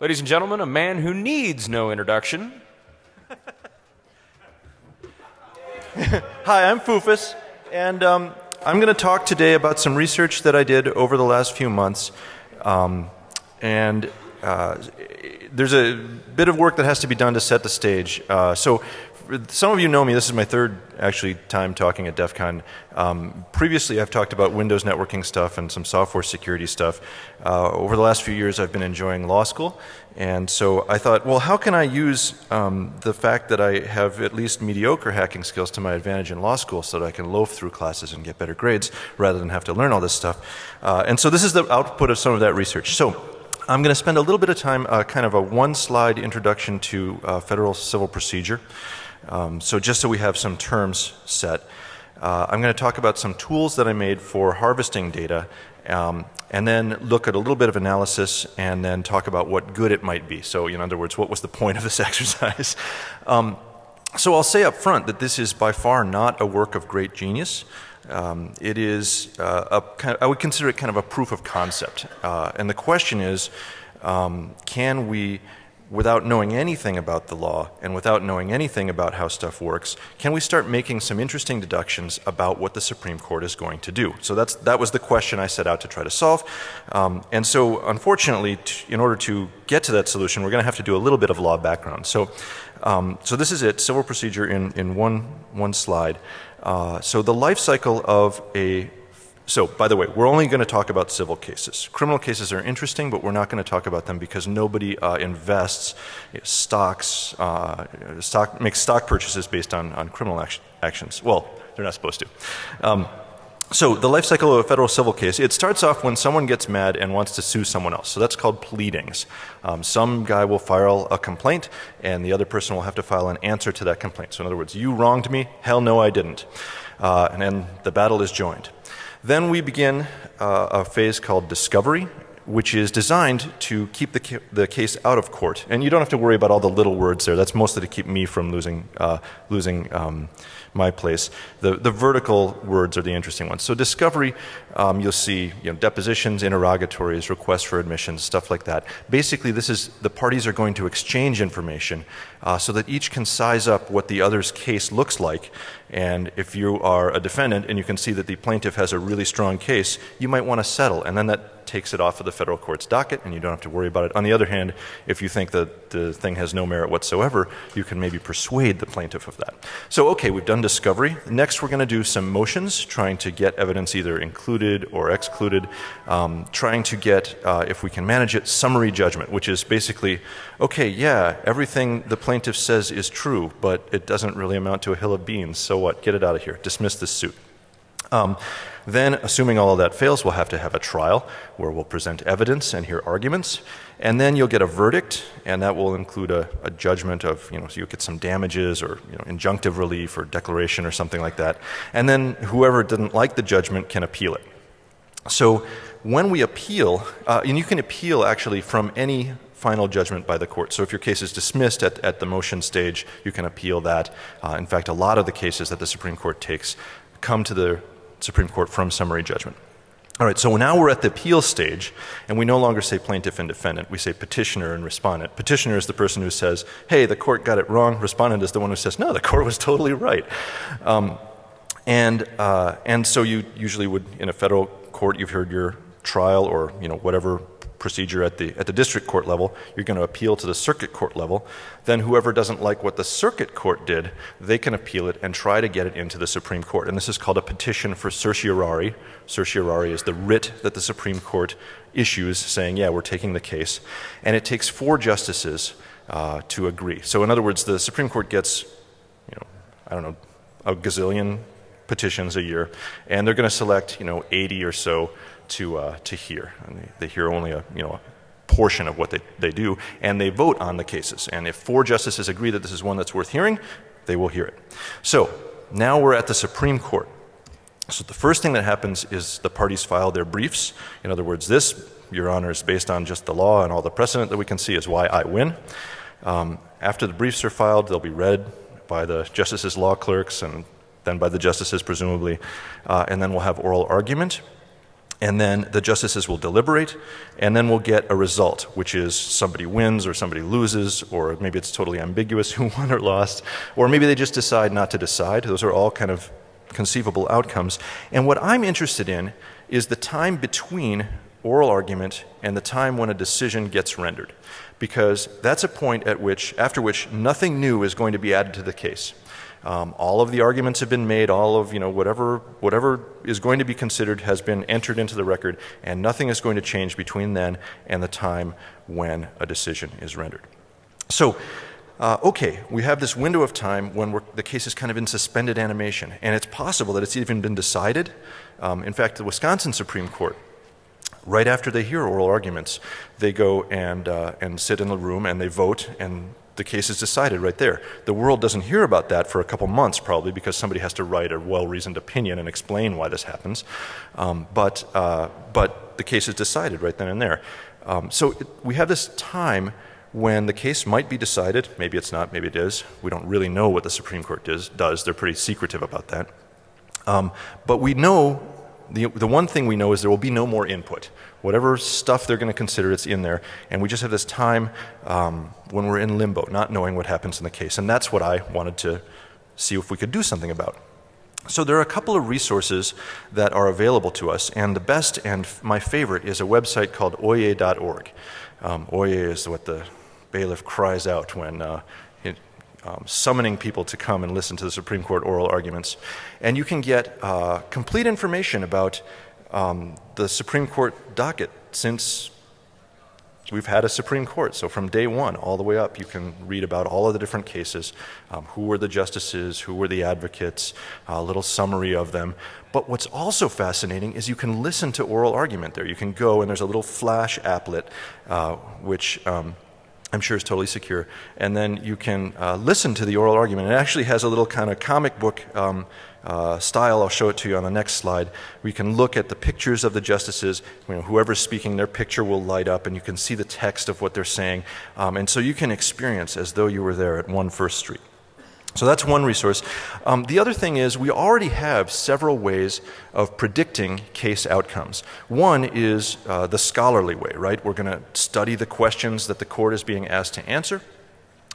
Ladies and gentlemen, a man who needs no introduction. Hi, I'm Foofus, and I'm going to talk today about some research that I did over the last few months. There's a bit of work that has to be done to set the stage. So some of you know me. This is my third, actually, time talking at DEFCON. Previously, I've talked about Windows networking stuff and some software security stuff. Over the last few years, I've been enjoying law school. And so I thought, well, how can I use the fact that I have at least mediocre hacking skills to my advantage in law school so that I can loaf through classes and get better grades rather than have to learn all this stuff? And so this is the output of some of that research. So I'm going to spend a little bit of time, kind of a one-slide introduction to federal civil procedure. So just so we have some terms set. I'm going to talk about some tools that I made for harvesting data, and then look at a little bit of analysis and then talk about what good it might be. So in other words, what was the point of this exercise? So I'll say up front that this is by far not a work of great genius. It is I would consider it kind of a proof of concept. And the question is, can we, without knowing anything about the law and without knowing anything about how stuff works, can we start making some interesting deductions about what the Supreme Court is going to do? So that was the question I set out to try to solve. And so unfortunately, in order to get to that solution, we're going to have to do a little bit of law background. So this is it, civil procedure in one slide. So the life cycle of So, by the way, we're only going to talk about civil cases. Criminal cases are interesting, but we're not going to talk about them because nobody invests stocks, makes stock purchases based on criminal actions. Well, they're not supposed to. So the life cycle of a federal civil case, it starts off when someone gets mad and wants to sue someone else. So that's called pleadings. Some guy will file a complaint, and the other person will have to file an answer to that complaint. So in other words, you wronged me, hell no I didn't. And then the battle is joined. Then we begin a phase called discovery, which is designed to keep the case out of court. And you don't have to worry about all the little words there. That's mostly to keep me from losing my place. The vertical words are the interesting ones. So discovery, you'll see depositions, interrogatories, requests for admissions, stuff like that. Basically, this is the parties are going to exchange information so that each can size up what the other's case looks like. And if you are a defendant and you can see that the plaintiff has a really strong case, you might want to settle. And then that takes it off of the federal court's docket and you don't have to worry about it. On the other hand, if you think that the thing has no merit whatsoever, you can maybe persuade the plaintiff of that. So, okay, we've done discovery. Next, we're going to do some motions, trying to get evidence either included or excluded, trying to get, if we can manage it, summary judgment, which is basically, okay, yeah, everything the plaintiff says is true, but it doesn't really amount to a hill of beans. So what? Get it out of here. Dismiss this suit. Then, assuming all of that fails, we'll have to have a trial where we'll present evidence and hear arguments. And then you'll get a verdict, and that will include a judgment of, so you'll get some damages or injunctive relief or declaration or something like that. And then whoever didn't like the judgment can appeal it. So when we appeal, and you can appeal actually from any final judgment by the court. So if your case is dismissed at the motion stage, you can appeal that. In fact, a lot of the cases that the Supreme Court takes come to the Supreme Court from summary judgment. All right, so now we're at the appeal stage, and we no longer say plaintiff and defendant. We say petitioner and respondent. Petitioner is the person who says, hey, the court got it wrong. Respondent is the one who says, no, the court was totally right. And so you usually would, in a federal court, you've heard your trial or whatever procedure at the district court level, you're going to appeal to the circuit court level. Then whoever doesn't like what the circuit court did, they can appeal it and try to get it into the Supreme Court. And this is called a petition for certiorari. Certiorari is the writ that the Supreme Court issues saying, yeah, we're taking the case. And it takes 4 justices to agree. So in other words, the Supreme Court gets, I don't know, a gazillion petitions a year, and they're going to select, 80 or so to hear. And they hear only a portion of what they do, and they vote on the cases. And if 4 justices agree that this is one that's worth hearing, they will hear it. So now we're at the Supreme Court. So the first thing that happens is the parties file their briefs. In other words, this, Your Honor, is based on just the law and all the precedent that we can see is why I win. After the briefs are filed, they'll be read by the justices' law clerks and then by the justices, presumably, and then we'll have oral argument. And then the justices will deliberate, and then we'll get a result, which is somebody wins or somebody loses, or maybe it's totally ambiguous who won or lost, or maybe they just decide not to decide. Those are all kind of conceivable outcomes. And what I'm interested in is the time between oral argument and the time when a decision gets rendered, because that's a point at which, after which, nothing new is going to be added to the case. All of the arguments have been made, all of whatever is going to be considered has been entered into the record, and nothing is going to change between then and the time when a decision is rendered. So, okay, we have this window of time when the case is kind of in suspended animation, and it's possible that it's even been decided. In fact, the Wisconsin Supreme Court, right after they hear oral arguments, they go and sit in the room and they vote, and the case is decided right there. The world doesn't hear about that for a couple months probably, because somebody has to write a well-reasoned opinion and explain why this happens. But the case is decided right then and there. So we have this time when the case might be decided. Maybe it's not, maybe it is. We don't really know what the Supreme Court does. They're pretty secretive about that. But we know, the one thing we know is there will be no more input. Whatever stuff they're going to consider, it's in there. And we just have this time when we're in limbo, not knowing what happens in the case. And that's what I wanted to see if we could do something about. So there are a couple of resources that are available to us. And the best and my favorite is a website called oye.org. Oye is what the bailiff cries out when summoning people to come and listen to the Supreme Court oral arguments. And you can get complete information about the Supreme Court docket since we've had a Supreme Court. So from day one all the way up, you can read about all of the different cases, who were the justices, who were the advocates, a little summary of them. But what's also fascinating is you can listen to oral argument there. You can go, and there's a little flash applet, which I'm sure is totally secure, and then you can listen to the oral argument. It actually has a little kind of comic book style. I'll show it to you on the next slide. We can look at the pictures of the justices. Whoever's speaking, their picture will light up, and you can see the text of what they're saying. And so you can experience as though you were there at 1 First Street. So that's one resource. The other thing is we already have several ways of predicting case outcomes. One is the scholarly way, right? We're going to study the questions that the court is being asked to answer.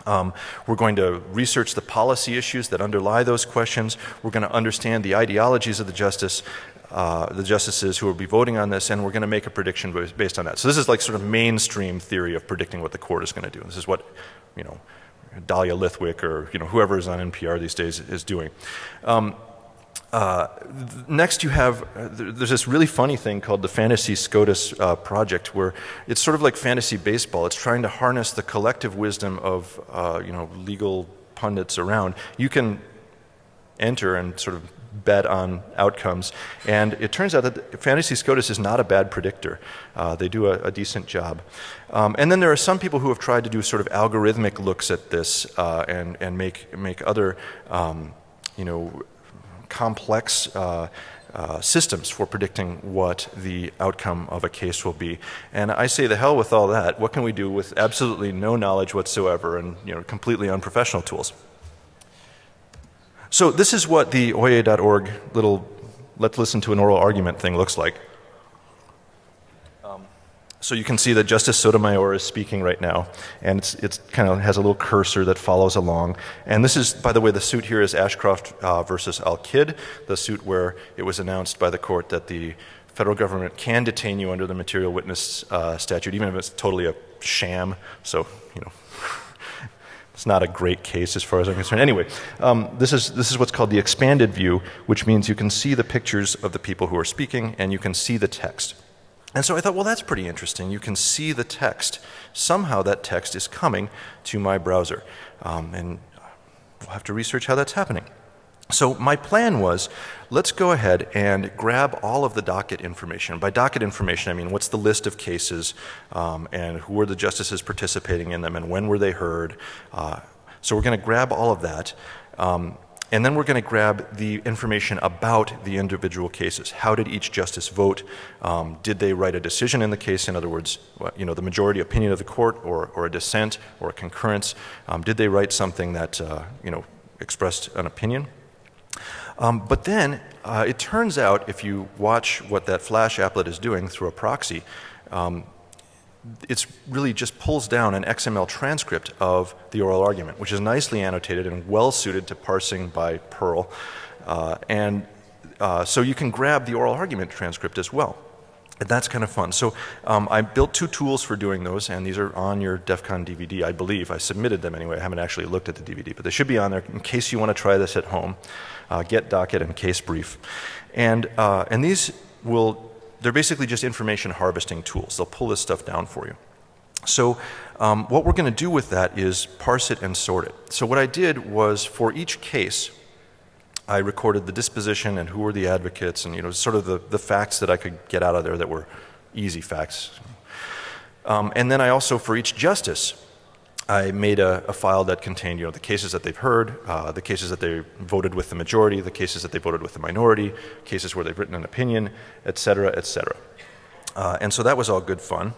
We're going to research the policy issues that underlie those questions. We're going to understand the ideologies of the justices who will be voting on this, and we're going to make a prediction based on that. So this is like sort of mainstream theory of predicting what the court is going to do. This is what, Dahlia Lithwick or whoever is on NPR these days is doing. Next you have, there's this really funny thing called the Fantasy SCOTUS project, where it's sort of like fantasy baseball. It's trying to harness the collective wisdom of legal pundits around. You can enter and sort of bet on outcomes, and it turns out that Fantasy SCOTUS is not a bad predictor. They do a decent job. And then there are some people who have tried to do sort of algorithmic looks at this and make other complex systems for predicting what the outcome of a case will be. And I say, the hell with all that. What can we do with absolutely no knowledge whatsoever and completely unprofessional tools? So this is what the oye.org little let's listen to an oral argument thing looks like. So you can see that Justice Sotomayor is speaking right now, and it's kind of has a little cursor that follows along. And this is, by the way, the suit here is Ashcroft versus Al-Kid, the suit where it was announced by the court that the federal government can detain you under the material witness statute, even if it's totally a sham. So, it's not a great case as far as I'm concerned. Anyway, this is what's called the expanded view, which means you can see the pictures of the people who are speaking, and you can see the text. And so I thought, well, that's pretty interesting. You can see the text. Somehow that text is coming to my browser. And we'll have to research how that's happening. So my plan was, let's go ahead and grab all of the docket information. By docket information, I mean what's the list of cases, and who were the justices participating in them, and when were they heard. So we're going to grab all of that. And then we're going to grab the information about the individual cases. How did each justice vote? Did they write a decision in the case? In other words, the majority opinion of the court, or a dissent, or a concurrence? Did they write something that expressed an opinion? But then it turns out, if you watch what that Flash applet is doing through a proxy, it's really just pulls down an XML transcript of the oral argument, which is nicely annotated and well suited to parsing by Perl. So you can grab the oral argument transcript as well. And that's kind of fun. So I built 2 tools for doing those, and these are on your DEFCON DVD, I believe. I submitted them anyway. I haven't actually looked at the DVD, but they should be on there in case you want to try this at home. Get docket and case brief. And these they're basically just information harvesting tools. They'll pull this stuff down for you. So what we're going to do with that is parse it and sort it. So what I did was, for each case, I recorded the disposition and who were the advocates, and sort of the facts that I could get out of there that were easy facts. And then I also, for each justice, I made a file that contained the cases that they've heard, the cases that they voted with the majority, the cases that they voted with the minority, cases where they've written an opinion, et cetera, et cetera. And so that was all good fun.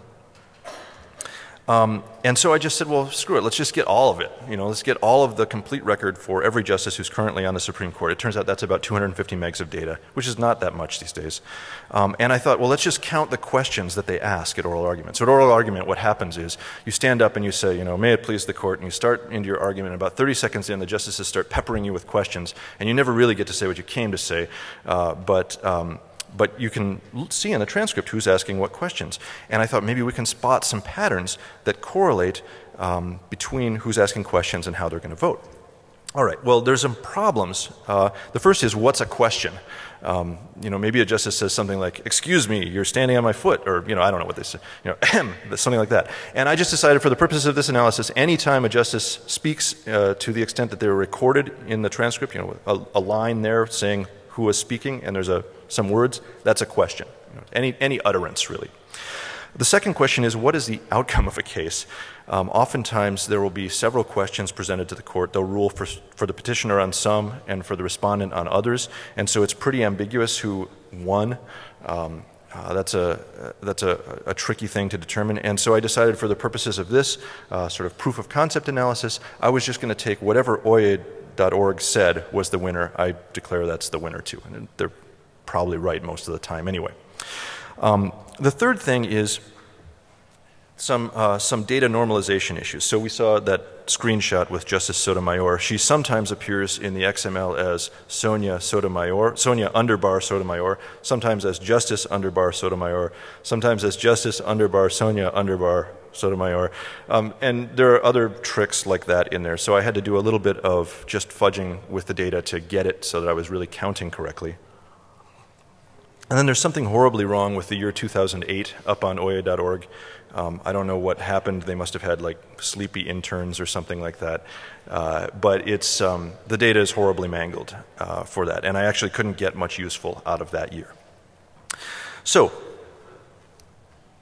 And so I just said, well, screw it, let's just get all of it. Let's get all of the complete record for every justice who's currently on the Supreme Court. It turns out that's about 250 megs of data, which is not that much these days. And I thought, well, let's just count the questions that they ask at oral argument. So at oral argument, what happens is you stand up and you say, may it please the court, and you start into your argument, and about 30 seconds in, the justices start peppering you with questions, and you never really get to say what you came to say, but you can see in the transcript who's asking what questions. And I thought maybe we can spot some patterns that correlate between who's asking questions and how they're going to vote. All right, well, there's some problems. The first is, what's a question? Maybe a justice says something like, excuse me, you're standing on my foot, or, I don't know what they say, something like that. And I just decided, for the purposes of this analysis, anytime a justice speaks to the extent that they're recorded in the transcript, a line there saying who was speaking, and there's some words, that's a question. Any utterance, really. The second question is, what is the outcome of a case? Oftentimes, there will be several questions presented to the court. They'll rule for the petitioner on some and for the respondent on others, and so it's pretty ambiguous who won. That's a tricky thing to determine, and so I decided, for the purposes of this sort of proof of concept analysis, I was just going to take whatever OIA.org said was the winner. I declare that's the winner too, and they're probably right most of the time anyway. The third thing is some data normalization issues. So we saw that screenshot with Justice Sotomayor. She sometimes appears in the XML as Sonia underbar Sotomayor, sometimes as Justice underbar Sotomayor, sometimes as Justice underbar Sonia underbar Sotomayor. And there are other tricks like that in there. So I had to do a little bit of just fudging with the data to get it so that I was really counting correctly. And then there's something horribly wrong with the year 2008 up on OIA.org. I don't know what happened. They must have had like sleepy interns or something like that. But it's the data is horribly mangled for that. And I actually couldn't get much useful out of that year. So,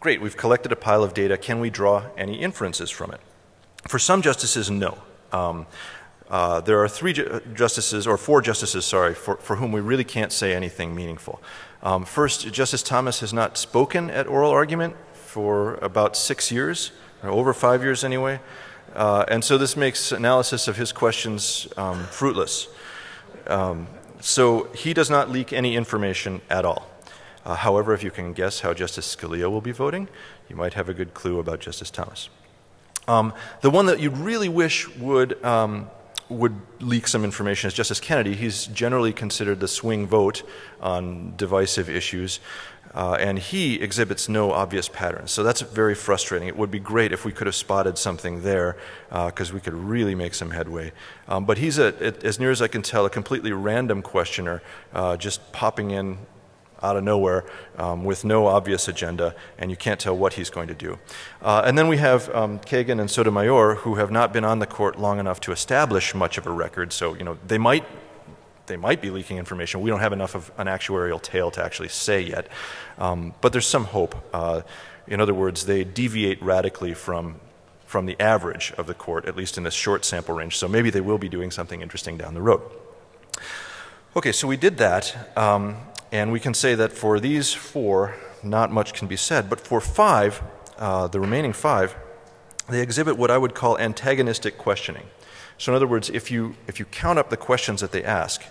great, we've collected a pile of data. Can we draw any inferences from it? For some justices, no. There are four justices, for whom we really can't say anything meaningful. First, Justice Thomas has not spoken at oral argument for about 6 years, or over 5 years anyway, and so this makes analysis of his questions fruitless. So he does not leak any information at all. However, if you can guess how Justice Scalia will be voting, you might have a good clue about Justice Thomas. The one that you'd really wish would leak some information is Justice Kennedy. He's generally considered the swing vote on divisive issues, and he exhibits no obvious patterns. So that's very frustrating. It would be great if we could have spotted something there, because we could really make some headway. But he's, as near as I can tell, a completely random questioner, just popping in out of nowhere with no obvious agenda, and you can't tell what he's going to do. And then we have Kagan and Sotomayor, who have not been on the court long enough to establish much of a record, so they might be leaking information. We don't have enough of an actuarial tale to actually say yet, but there's some hope. In other words, they deviate radically from the average of the court, at least in this short sample range, so maybe they will be doing something interesting down the road. Okay, so we did that. And we can say that for these four, not much can be said. But for five, the remaining five, they exhibit what I would call antagonistic questioning. So in other words, if you count up the questions that they ask,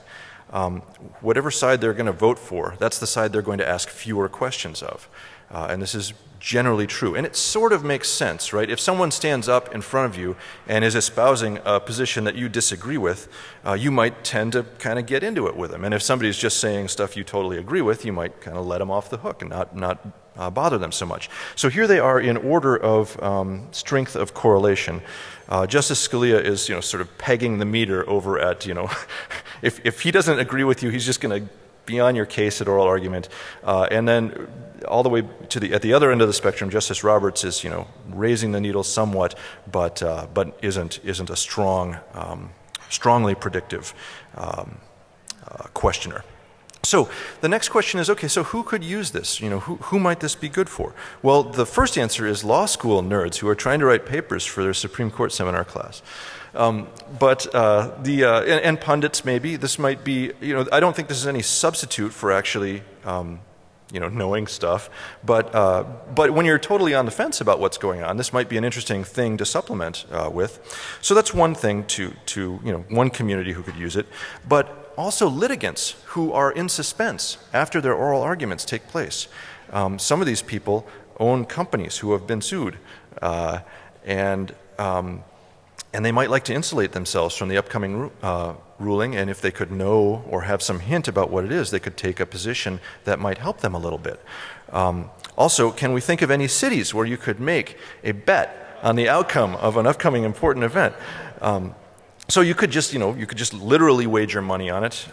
whatever side they're going to vote for, that's the side they're going to ask fewer questions of. And this is generally true. And it sort of makes sense, right? If someone stands up in front of you and is espousing a position that you disagree with, you might tend to kind of get into it with them. And if somebody's just saying stuff you totally agree with, you might kind of let them off the hook and not bother them so much. So here they are in order of strength of correlation. Justice Scalia is, sort of pegging the meter over at, if he doesn't agree with you, he's just going to be on your case at oral argument. And then all the way to at the other end of the spectrum, Justice Roberts is, raising the needle somewhat, but isn't a strongly predictive questioner. So the next question is, okay, so who could use this? Who might this be good for? Well, the first answer is law school nerds who are trying to write papers for their Supreme Court seminar class. And pundits maybe. This might be, I don't think this is any substitute for actually, knowing stuff. But when you're totally on the fence about what's going on, this might be an interesting thing to supplement with. So that's one thing one community who could use it. But also litigants who are in suspense after their oral arguments take place. Some of these people own companies who have been sued, and they might like to insulate themselves from the upcoming ruling, and if they could know or have some hint about what it is, they could take a position that might help them a little bit. Also, can we think of any cities where you could make a bet on the outcome of an upcoming important event? So you could just, literally wager money on it,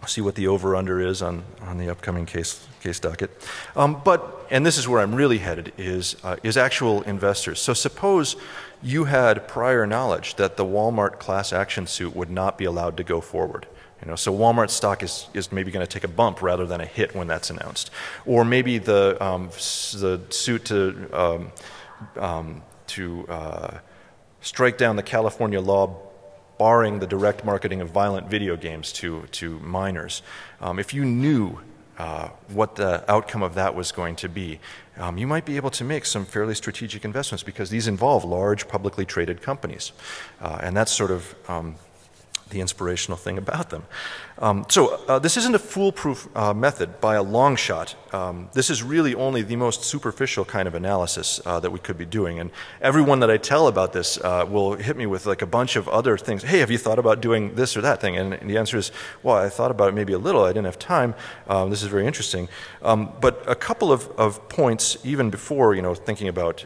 see what the over-under is on the upcoming case docket. And this is where I'm really headed, is actual investors. So suppose you had prior knowledge that the Walmart class action suit would not be allowed to go forward. So Walmart stock is maybe going to take a bump rather than a hit when that's announced. Or maybe the suit to strike down the California law barring the direct marketing of violent video games to minors. If you knew what the outcome of that was going to be, you might be able to make some fairly strategic investments because these involve large publicly traded companies. And that's sort of the inspirational thing about them. This isn't a foolproof method by a long shot. This is really only the most superficial kind of analysis that we could be doing. And everyone that I tell about this will hit me with like a bunch of other things. Hey, have you thought about doing this or that thing? And the answer is, well, I thought about it maybe a little. I didn't have time. This is very interesting. But a couple of points, even before thinking about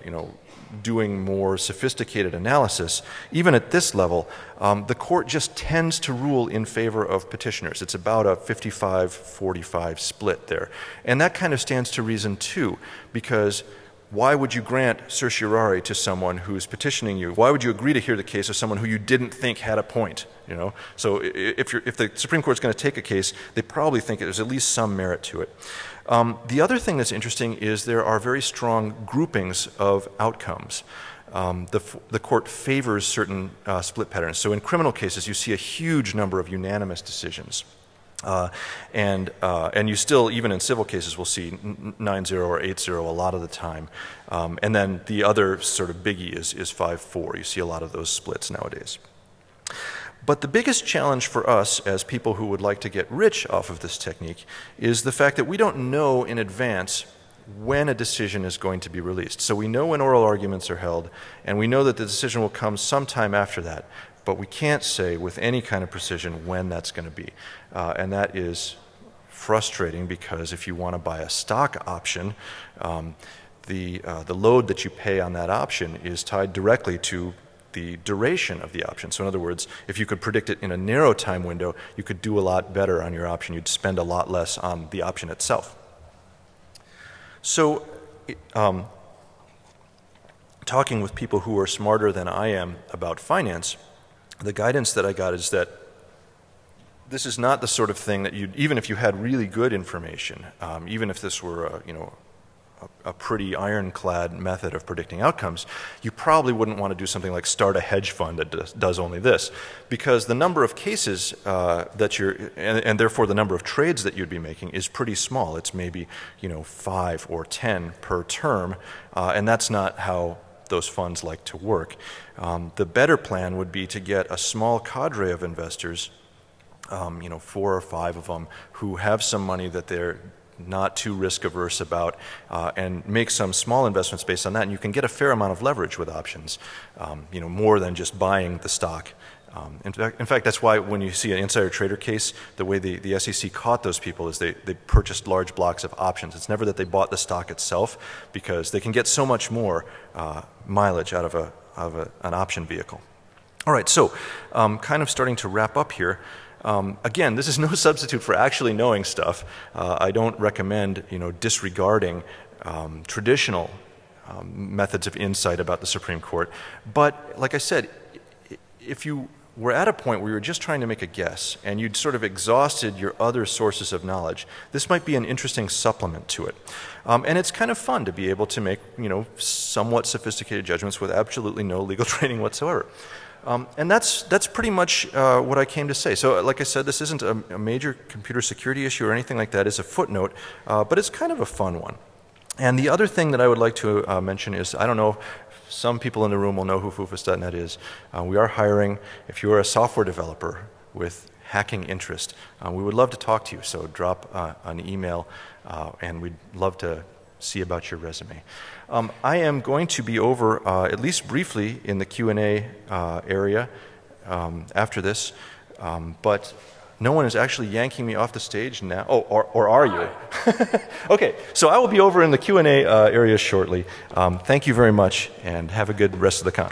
doing more sophisticated analysis, even at this level, the court just tends to rule in favor of petitioners. It's about a 55-45 split there. And that kind of stands to reason too, because why would you grant certiorari to someone who's petitioning you? Why would you agree to hear the case of someone who you didn't think had a point? So if the Supreme Court's going to take a case, they probably think there's at least some merit to it. The other thing that's interesting is there are very strong groupings of outcomes. The court favors certain split patterns. So in criminal cases, you see a huge number of unanimous decisions. And you still, even in civil cases, will see 9-0 or 8-0 a lot of the time. And then the other sort of biggie is 5-4. You see a lot of those splits nowadays. But the biggest challenge for us as people who would like to get rich off of this technique is the fact that we don't know in advance when a decision is going to be released. So we know when oral arguments are held, and we know that the decision will come sometime after that, but we can't say with any kind of precision when that's going to be. And that is frustrating because if you want to buy a stock option, the load that you pay on that option is tied directly to the duration of the option. So in other words, if you could predict it in a narrow time window, you could do a lot better on your option. You'd spend a lot less on the option itself. So talking with people who are smarter than I am about finance, the guidance that I got is that this is not the sort of thing that you'd, even if you had really good information, even if this were a pretty ironclad method of predicting outcomes, you probably wouldn't want to do something like start a hedge fund that does only this, because the number of cases and therefore the number of trades that you'd be making is pretty small. It's maybe 5 or 10 per term, and that's not how those funds like to work. The better plan would be to get a small cadre of investors you know, 4 or 5 of them who have some money that they're not too risk averse about, and make some small investments based on that, and you can get a fair amount of leverage with options, you know, more than just buying the stock. In fact, that's why when you see an insider trader case, the way the SEC caught those people is they purchased large blocks of options. It's never that they bought the stock itself, because they can get so much more mileage out of an option vehicle. All right, so kind of starting to wrap up here. Again, this is no substitute for actually knowing stuff. I don't recommend, you know, disregarding traditional methods of insight about the Supreme Court. But like I said, if you were at a point where you were just trying to make a guess and you'd sort of exhausted your other sources of knowledge, this might be an interesting supplement to it. And it's kind of fun to be able to make, you know, somewhat sophisticated judgments with absolutely no legal training whatsoever. And that's pretty much what I came to say. So like I said, this isn't a major computer security issue or anything like that. It's a footnote, but it's kind of a fun one. And the other thing that I would like to mention is, I don't know, some people in the room will know who Foofus.net is. We are hiring. If you are a software developer with hacking interest, we would love to talk to you. So drop an email, and we'd love to see about your resume. I am going to be over, at least briefly, in the Q&A area after this, but no one is actually yanking me off the stage now. Oh, or are you? Okay, so I will be over in the Q&A area shortly. Thank you very much, and have a good rest of the con.